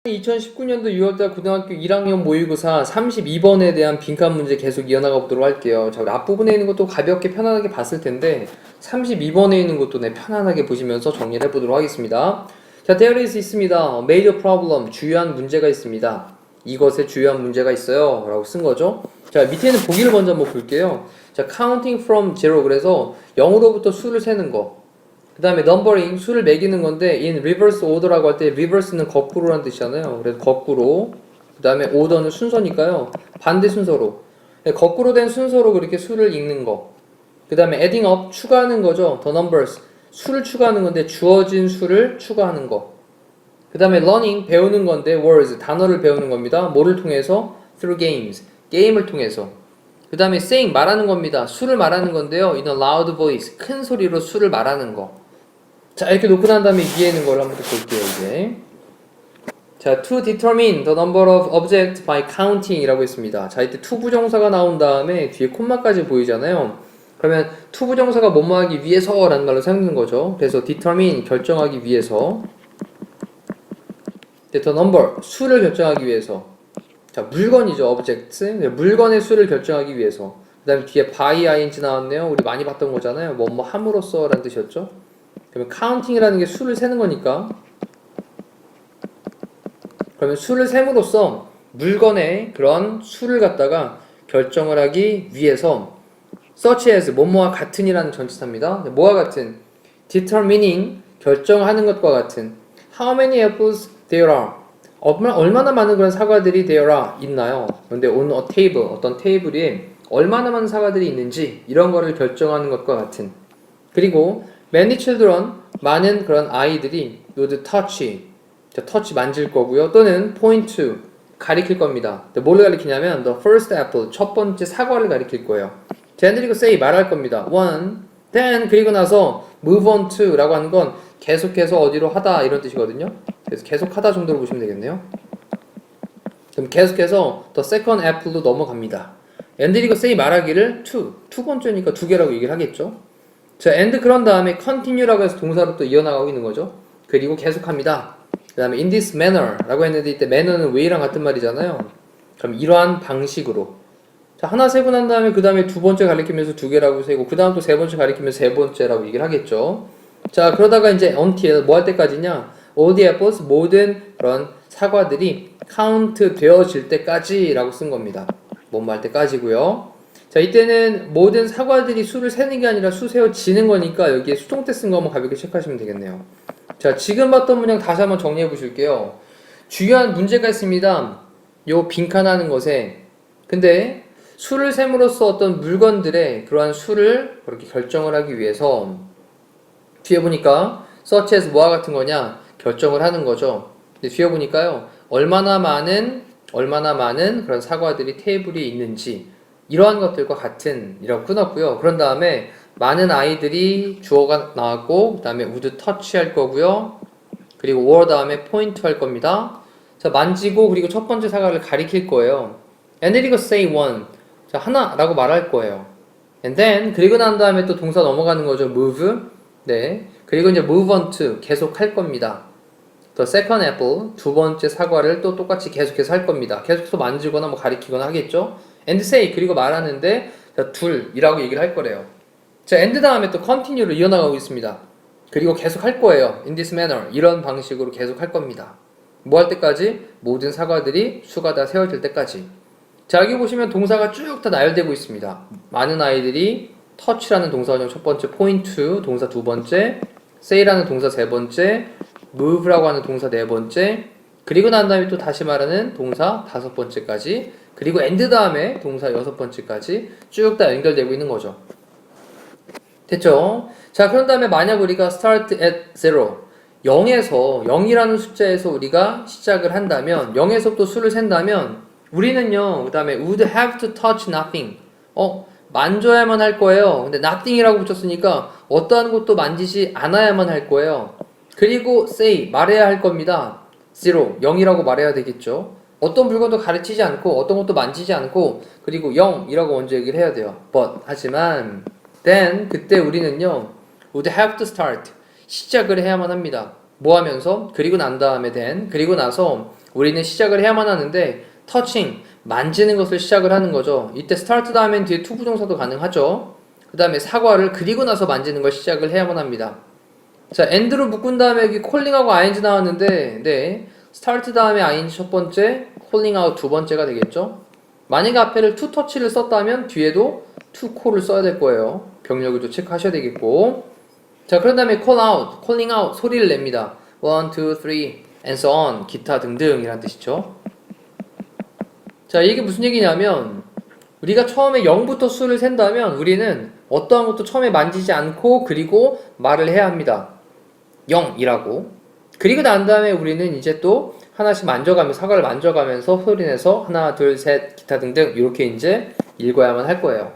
(2019년도 6월달) 고등학교 1학년 모의고사 32번에 대한 빈칸 문제 계속 이어나가 보도록 할게요. 자, 우리 앞부분에 있는 것도 가볍게 편안하게 봤을 텐데 32번에 있는 것도 편안하게 보시면서 정리를 해보도록 하겠습니다. 자, there is 있습니다. major problem, 주요한 문제가 있습니다. 이것에 주요한 문제가 있어요 라고 쓴 거죠. 자, 밑에는 보기를 먼저 한번 볼게요. 자, counting from zero, 그래서 0으로부터 수를 세는 거. 그 다음에 numbering, 수를 매기는 건데 in reverse order라고 할 때 reverse는 거꾸로라는 뜻이잖아요. 그래서 거꾸로. 그 다음에 order는 순서니까요. 반대 순서로. 거꾸로 된 순서로 그렇게 수를 읽는 거. 그 다음에 adding up, 추가하는 거죠. the numbers, 수를 추가하는 건데 주어진 수를 추가하는 거. 그 다음에 learning, 배우는 건데 words, 단어를 배우는 겁니다. 뭐를 통해서? through games, 게임을 통해서. 그 다음에 saying, 말하는 겁니다. 수를 말하는 건데요. in a loud voice, 큰 소리로 수를 말하는 거. 자, 이렇게 놓고 난 다음에 위에 있는 걸 한번 또 볼게요, 이제. 자, to determine the number of objects by counting 이라고 했습니다. 자, 이때 to 부정사가 나온 다음에 뒤에 콤마까지 보이잖아요. 그러면 to 부정사가 뭐뭐 하기 위해서 라는 말로 사용되는 거죠. 그래서 determine, 결정하기 위해서. the number, 수를 결정하기 위해서. 자, 물건이죠, objects. 물건의 수를 결정하기 위해서. 그 다음에 뒤에 by ing 나왔네요. 우리 많이 봤던 거잖아요. 뭐뭐 함으로써 라는 뜻이었죠. 그러면 counting이라는 게 수를 세는 거니까, 그러면 수를 셈으로써 물건의 그런 수를 갖다가 결정을 하기 위해서 such as, 뭐뭐와 같은이라는 전치사입니다. 뭐와 같은? determining, 결정하는 것과 같은. how many apples there are, 얼마나 많은 그런 사과들이 there are, 있나요? 근데 on a table, 어떤 테이블에 얼마나 많은 사과들이 있는지 이런 거를 결정하는 것과 같은. 그리고 many children, 많은 그런 아이들이 would touch, touch 만질 거고요. 또는 point to, 가리킬 겁니다. 뭘 가리키냐면 the first apple, 첫 번째 사과를 가리킬 거예요. then 그리고 say, 말할 겁니다. one, then 그리고 나서 move on to 라고 하는 건 계속해서 어디로 하다 이런 뜻이거든요. 그래서 계속하다 정도로 보시면 되겠네요. 그럼 계속해서 the second apple로 넘어갑니다. and 그리고 say, 말하기를 두 번째니까 두 개라고 얘기를 하겠죠. 자, and 그런 다음에 continue라고 해서 동사로 또 이어나가고 있는 거죠. 그리고 계속합니다. 그 다음에 in this manner 라고 했는데 이때 manner는 way랑 같은 말이잖아요. 그럼 이러한 방식으로. 자, 하나 세고 난 다음에 그 다음에 두 번째 가리키면서 두 개라고 세고 그 다음 또 세 번째 가리키면서 세 번째라고 얘기를 하겠죠. 자, 그러다가 이제 until, 뭐 할 때까지냐? all the apples, 모든 그런 사과들이 count 되어질 때까지 라고 쓴 겁니다. 뭐뭐 할 때까지고요. 자, 이때는 모든 사과들이 수를 세는 게 아니라 수 세어지는 거니까 여기에 수동 때 쓴 거 한번 가볍게 체크하시면 되겠네요. 자, 지금 봤던 문장 다시 한번 정리해 보실게요. 중요한 문제가 있습니다. 요 빈칸 하는 것에. 근데 수를 셈으로써 어떤 물건들의 그러한 수를 그렇게 결정을 하기 위해서 뒤에 보니까 such as 뭐와 같은 거냐? 결정을 하는 거죠. 근데 뒤에 보니까요. 얼마나 많은 그런 사과들이 테이블에 있는지 이러한 것들과 같은 이라고 끊었고요. 그런 다음에 많은 아이들이 주어가 나왔고 그 다음에 would touch 할 거고요. 그리고 were 다음에 point 할 겁니다. 자, 만지고 그리고 첫 번째 사과를 가리킬 거예요. and 그리고 say one, 자, 하나라고 말할 거예요. and then 그리고 난 다음에 또 동사 넘어가는 거죠. move. 네. 그리고 이제 move on to, 계속 할 겁니다. the second apple, 두 번째 사과를 또 똑같이 계속해서 할 겁니다. 계속해서 만지거나 뭐 가리키거나 하겠죠. and say, 그리고 말하는데 자, 둘이라고 얘기를 할 거래요. 자, and 다음에 또 continue로 이어나가고 있습니다. 그리고 계속 할 거예요. in this manner, 이런 방식으로 계속 할 겁니다. 뭐 할 때까지? 모든 사과들이 수가 다 세워질 때까지. 자, 여기 보시면 동사가 쭉 다 나열되고 있습니다. 많은 아이들이 touch라는 동사 원형 첫 번째, point to 동사 두 번째, say라는 동사 세 번째, move라고 하는 동사 네 번째, 그리고 난 다음에 또 다시 말하는 동사 다섯 번째까지, 그리고 and 다음에 동사 여섯 번째까지 쭉 다 연결되고 있는 거죠. 됐죠? 자, 그런 다음에 만약 우리가 start at 0, 0에서 0이라는 숫자에서 우리가 시작을 한다면 0에서부터 수를 센다면 우리는요, 그 다음에 would have to touch nothing, 만져야만 할 거예요. 근데 nothing이라고 붙였으니까 어떠한 것도 만지지 않아야만 할 거예요. 그리고 say, 말해야 할 겁니다. 0, 0이라고 말해야 되겠죠. 어떤 물건도 가르치지 않고 어떤 것도 만지지 않고 그리고 0이라고 먼저 얘기를 해야 돼요. But 하지만 then 그때 우리는요 would have to start 시작을 해야만 합니다. 뭐 하면서? 그리고 난 다음에 then 그리고 나서 우리는 시작을 해야만 하는데 touching 만지는 것을 시작을 하는 거죠. 이때 start 다음엔 뒤에 to 부정사도 가능하죠. 그 다음에 사과를 그리고 나서 만지는 걸 시작을 해야만 합니다. 자, and로 묶은 다음에 여기 calling하고 ing 나왔는데 네, start 다음에 ing 첫 번째, calling out 두 번째가 되겠죠. 만약에 앞에를 to touch를 썼다면 뒤에도 to call을 써야 될 거예요. 병력을 좀 체크하셔야 되겠고. 자, 그런 다음에 call out, calling out 소리를 냅니다. 1, 2, 3, and so on 기타 등등 이란 뜻이죠. 자, 이게 무슨 얘기냐면 우리가 처음에 0부터 수를 센다면 우리는 어떠한 것도 처음에 만지지 않고 그리고 말을 해야 합니다. 0이라고. 그리고 난 다음에 우리는 이제 또 하나씩 만져가면서 사과를 만져가면서 소리내서 하나, 둘, 셋, 기타 등등 이렇게 이제 읽어야만 할 거예요.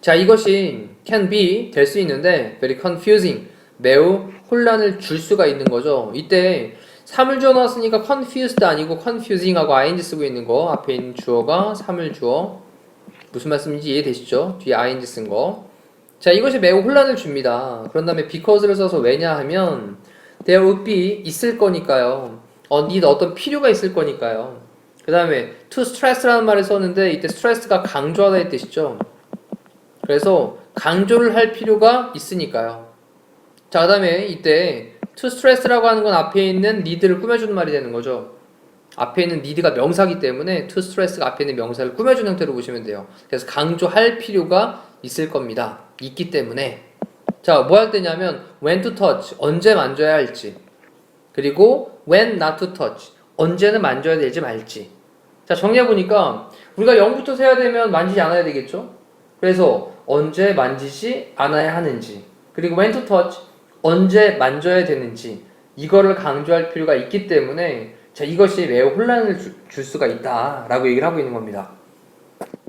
자, 이것이 can be 될 수 있는데 very confusing 매우 혼란을 줄 수가 있는 거죠. 이때 3을 주어 나왔으니까 confused 아니고 confusing하고 ing 쓰고 있는 거 앞에 있는 주어가 3을 주어 무슨 말씀인지 이해되시죠? 뒤에 ing 쓴 거. 자, 이것이 매우 혼란을 줍니다. 그런 다음에 because를 써서 왜냐 하면 there would be 있을 거니까요. need 어떤 필요가 있을 거니까요. 그 다음에 to stress라는 말을 썼는데 이때 stress가 강조하다의 뜻이죠. 그래서 강조를 할 필요가 있으니까요. 자, 그 다음에 이때 to stress라고 하는 건 앞에 있는 need를 꾸며주는 말이 되는 거죠. 앞에 있는 need가 명사기 때문에 to stress가 앞에 있는 명사를 꾸며주는 형태로 보시면 돼요. 그래서 강조할 필요가 있을 겁니다. 있기 때문에. 자, 뭐 할 때냐면 when to touch 언제 만져야 할지 그리고 when not to touch 언제는 만져야 될지 말지. 자, 정리해보니까 우리가 0부터 세야 되면 만지지 않아야 되겠죠. 그래서 언제 만지지 않아야 하는지 그리고 when to touch 언제 만져야 되는지 이거를 강조할 필요가 있기 때문에 자, 이것이 매우 혼란을 줄 수가 있다라고 얘기를 하고 있는 겁니다.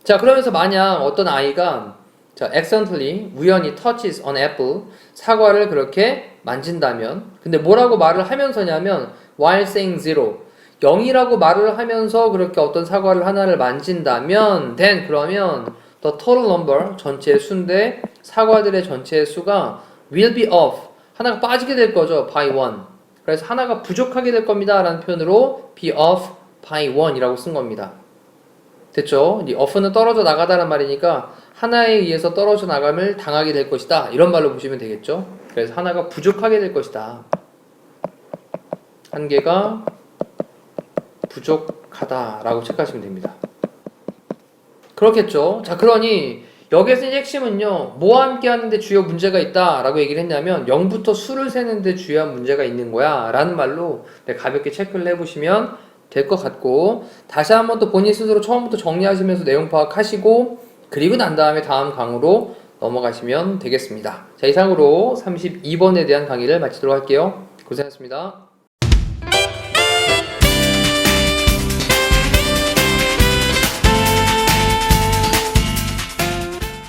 자, 그러면서 만약 어떤 아이가 자, accidentally 우연히 touches an apple 사과를 그렇게 만진다면 근데 뭐라고 말을 하면서냐면 while saying zero 0이라고 말을 하면서 그렇게 어떤 사과를 하나를 만진다면 then 그러면 the total number 전체의 수인데 사과들의 전체의 수가 will be off 하나가 빠지게 될 거죠. by one 그래서 하나가 부족하게 될 겁니다 라는 표현으로 be off by one 이라고 쓴 겁니다. 됐죠? 이 off는 떨어져 나가다는 말이니까 하나에 의해서 떨어져 나감을 당하게 될 것이다 이런 말로 보시면 되겠죠. 그래서 하나가 부족하게 될 것이다. 한 개가 부족하다 라고 체크하시면 됩니다. 그렇겠죠. 자, 그러니 여기에서 핵심은요 뭐와 함께 하는데 주요 문제가 있다 라고 얘기를 했냐면 0부터 수를 세는데 주요한 문제가 있는 거야 라는 말로 가볍게 체크를 해보시면 될 것 같고 다시 한번 또 본인 스스로 처음부터 정리하시면서 내용 파악하시고 그리고 난 다음에 다음 강으로 넘어가시면 되겠습니다. 자, 이상으로 32번에 대한 강의를 마치도록 할게요. 고생하셨습니다.